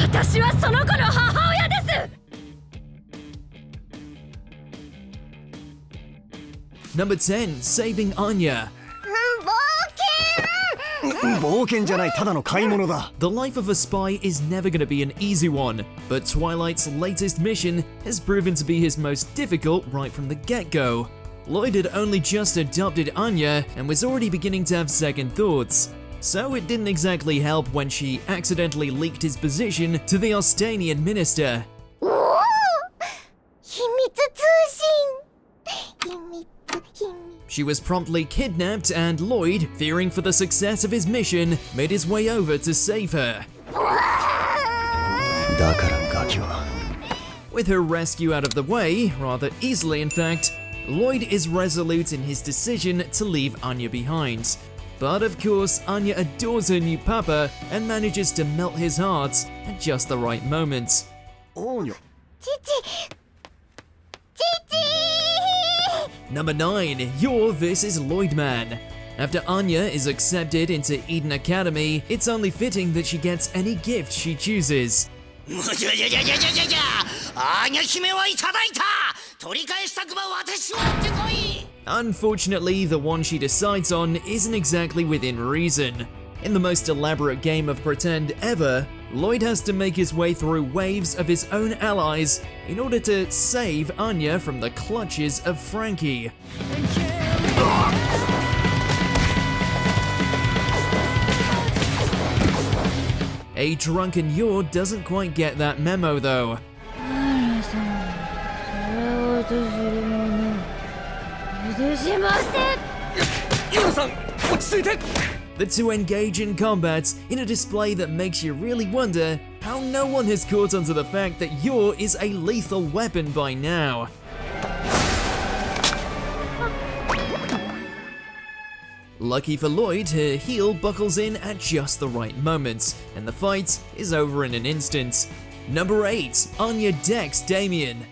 私はその子の母親です。 Number 10, saving Anya. The life of a spy is never going to be an easy one, but Twilight's latest mission has proven to be his most difficult right from the get-go. Loid had only just adopted Anya and was already beginning to have second thoughts. So it didn't exactly help when she accidentally leaked his position to the Austanian minister. She was promptly kidnapped, and Loid, fearing for the success of his mission, made his way over to save her. With her rescue out of the way, rather easily in fact, Loid is resolute in his decision to leave Anya behind. But of course, Anya adores her new papa and manages to melt his heart at just the right moment. Number 9, you're This Is Loid Man. After Anya is accepted into Eden Academy, it's only fitting that she gets any gift she chooses. Unfortunately, the one she decides on isn't exactly within reason. In the most elaborate game of pretend ever, Loid has to make his way through waves of his own allies in order to save Anya from the clutches of Frankie. A drunken Yor doesn't quite get that memo though. The two engage in combat in a display that makes you really wonder how no one has caught onto the fact that Yor is a lethal weapon by now. Lucky for Loid, her heel buckles in at just the right moment, and the fight is over in an instant. Number 8, Anya decks Damian.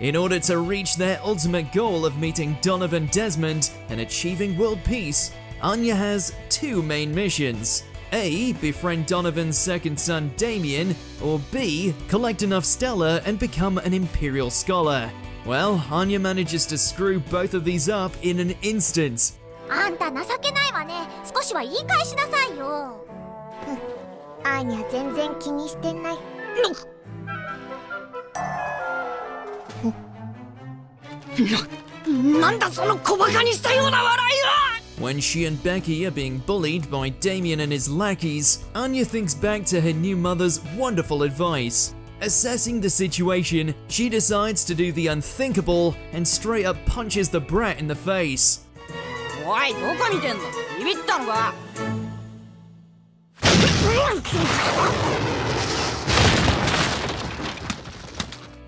In order to reach their ultimate goal of meeting Donovan Desmond and achieving world peace, Anya has two main missions. A. Befriend Donovan's second son Damian, or B. Collect enough Stella and become an Imperial Scholar. Well, Anya manages to screw both of these up in an instant. When she and Becky are being bullied by Damian and his lackeys, Anya thinks back to her new mother's wonderful advice. Assessing the situation, she decides to do the unthinkable and straight up punches the brat in the face.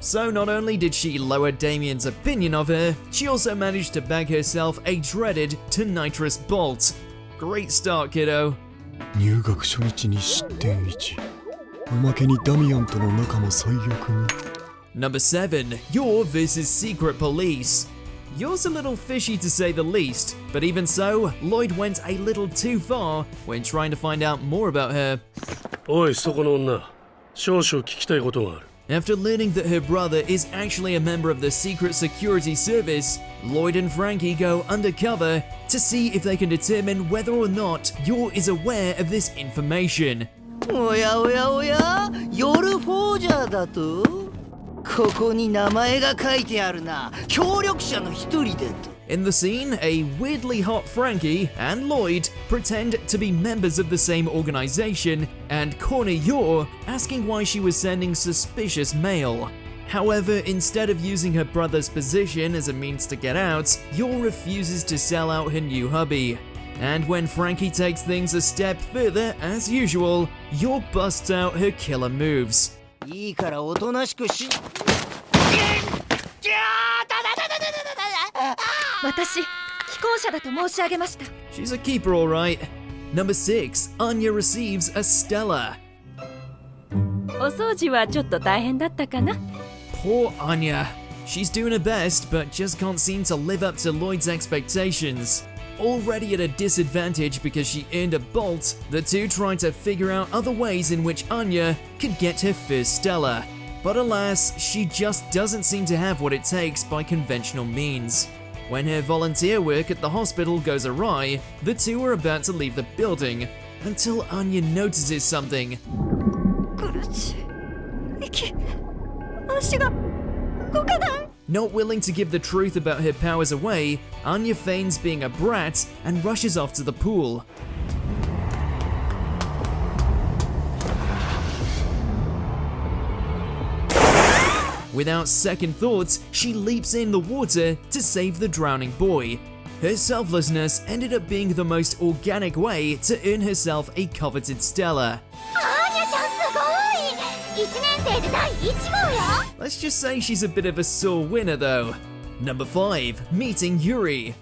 So not only did she lower Damian's opinion of her, she also managed to bag herself a dreaded Tonitrous Bolt. Great start, kiddo. Number 7, Yor vs Secret Police. Yor's a little fishy to say the least, but even so, Loid went a little too far when trying to find out more about her. After learning that her brother is actually a member of the Secret Security Service, Loid and Frankie go undercover to see if they can determine whether or not Yor is aware of this information. In the scene, a weirdly hot Frankie and Loid pretend to be members of the same organization and corner Yor, asking why she was sending suspicious mail. However, instead of using her brother's position as a means to get out, Yor refuses to sell out her new hubby. And when Frankie takes things a step further, as usual, Yor busts out her killer moves. She's a keeper, alright. Number 6, Anya receives a Stella. Poor Anya. She's doing her best, but just can't seem to live up to Loid's expectations. already at a disadvantage because she earned a bolt, the two try to figure out other ways in which Anya could get her first Stella. But alas, she just doesn't seem to have what it takes by conventional means. When her volunteer work at the hospital goes awry, the two are about to leave the building until Anya notices something. 足が動かない。 Not willing to give the truth about her powers away, Anya feigns being a brat and rushes off to the pool. Without second thoughts, she leaps in the water to save the drowning boy. Her selflessness ended up being the most organic way to earn herself a coveted Stella. Let's just say she's a bit of a sore winner though. Number 5, meeting Yuri.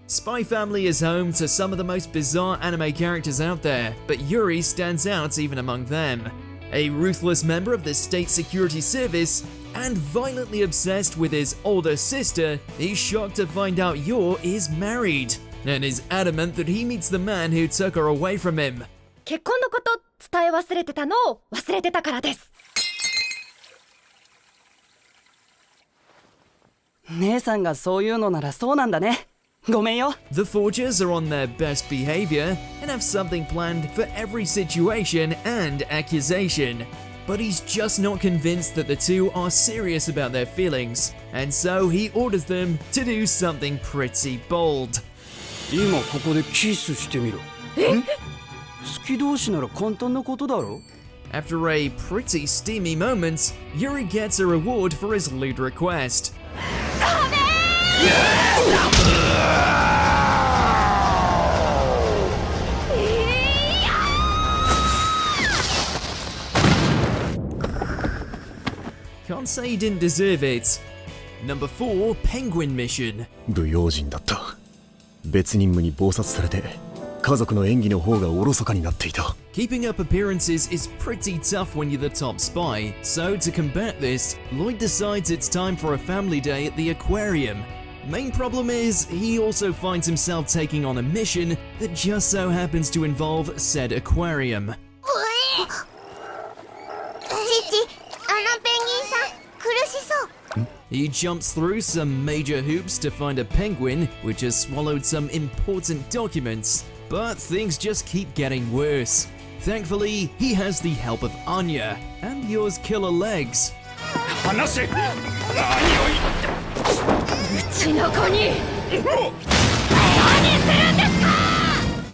Spy Family is home to some of the most bizarre anime characters out there, but Yuri stands out even among them. A ruthless member of the State Security Service and violently obsessed with his older sister, he's shocked to find out Yuri is married and is adamant that he meets the man who took her away from him. 結婚のこと伝え忘れてたのを忘れてたからです。姉さんがそういうのならそうなんだね。ごめんよ。The Forgers are on their best behavior and have something planned for every situation and accusation. But he's just not convinced that the two are serious about their feelings, and so he orders them to do something pretty bold. 今ここでキスしてみろ。え？好き同士なら簡単なことだろ。 After a pretty steamy moment, Yuri gets a reward for his lewd request. Can't say he didn't deserve it. Number 4, Penguin Mission. 不用心だった。別任務に忙殺されて家族の演技の方がおろそかになっていた。 Keeping up appearances is pretty tough when you're the top spy, so to combat this, Loid decides it's time for a family day at the aquarium. Main problem is, he also finds himself taking on a mission that just so happens to involve said aquarium. He jumps through some major hoops to find a penguin, which has swallowed some important documents, but things just keep getting worse. Thankfully, he has the help of Anya, and yours killer legs.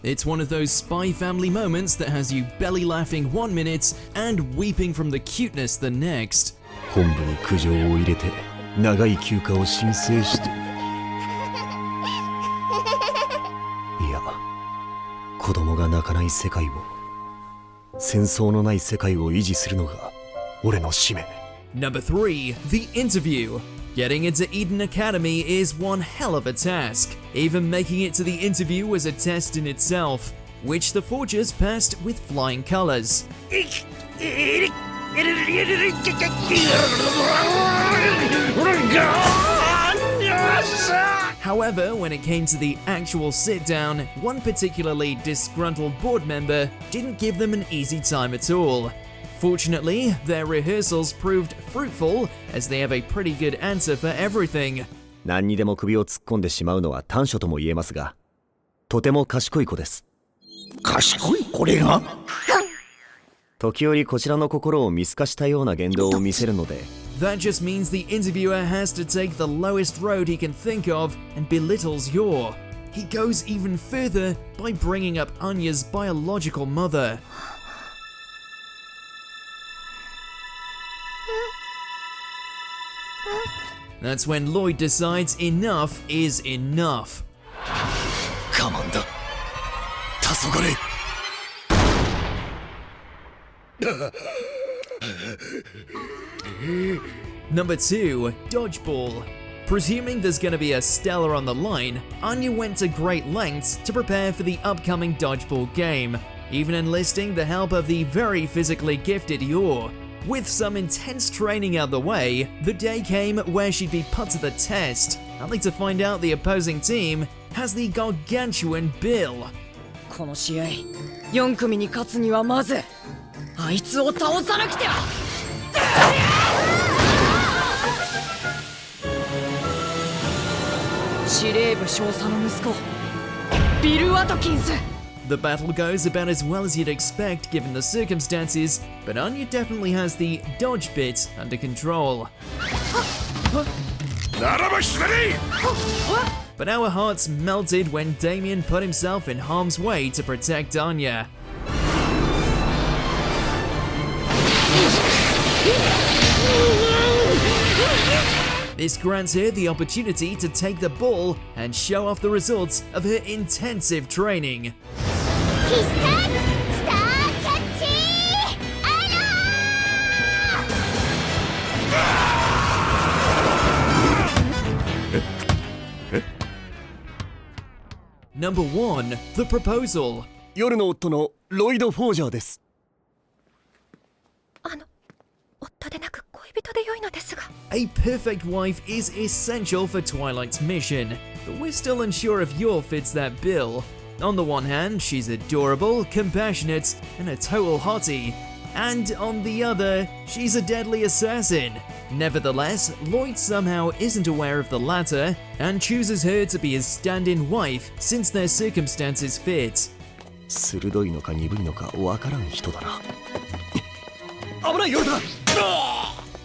It's one of those Spy Family moments that has you belly laughing 1 minute and weeping from the cuteness the next. 本部に苦情を入れて長い休暇を申請していや子供が泣かない世界を戦争のない世界を維持するのが俺の使命。 Number 3, the interview. Getting into Eden Academy is one hell of a task. Even making it to the interview was a test in itself, which the Forgers passed with flying colors. However, when it came to the actual sit-down, one particularly disgruntled board member didn't give them an easy time at all. Fortunately, their rehearsals proved fruitful, as they have a pretty good answer for everything. 何にでも首を突っ込んでしまうのは短所とも言えますが、とても賢い子です。賢いこれが？時折こちらの心を見透かしたような言動を見せるので。 That just means the interviewer has to take the lowest road he can think of and belittles Yor. He goes even further by bringing up Anya's biological mother. That's when Loid decides enough is enough. Come on, 黄昏 Number 2, Dodgeball. Presuming there's gonna be a Stella on the line, Anya went to great lengths to prepare for the upcoming Dodgeball game, even enlisting the help of the very physically gifted Yor. With some intense training out the way, the day came where she'd be put to the test, only to find out the opposing team has the gargantuan Bill. この試合4組に勝つにはまずあいつを倒さなくては。司令部少佐の息子ビル・ワトキンス。 The battle goes about as well as you'd expect given the circumstances, but Anya definitely has the dodge bit under control. But our hearts melted when Damian put himself in harm's way to protect Anya. This grants her the opportunity to take the ball and show off the results of her intensive training. Number 1, the proposal. 夜の夫のロイド・フォージャーです。夫でなく恋人で良いのですが。 A perfect wife is essential for Twilight's mission, but we're still unsure if Yor fits that bill. On the one hand, she's adorable, compassionate, and a total hottie. And on the other, she's a deadly assassin. Nevertheless, Loid somehow isn't aware of the latter and chooses her to be his stand-in wife since their circumstances fit. 鋭いのか鈍いのかわからん人だな。危ない夜だ。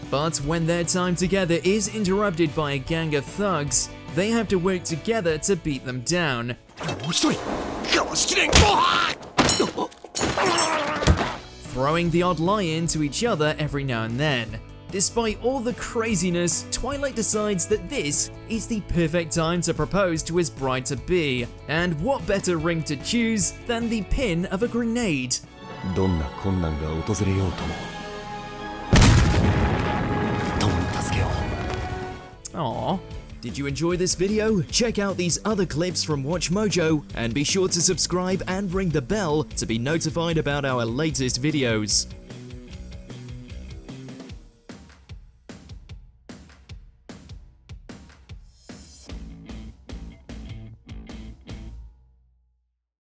But when their time together is interrupted by a gang of thugs, they have to work together to beat them down. もう一人かわしきれん。 Throwing the odd lie in to each other every now and then. Despite all the craziness, Twilight decides that this is the perfect time to propose to his bride-to-be, and what better ring to choose than the pin of a grenade? どんな困難が訪れようとも共に助けよう。 Aww. Did you enjoy this video? Check out these other clips from WatchMojo and be sure to subscribe and ring the bell to be notified about our latest videos.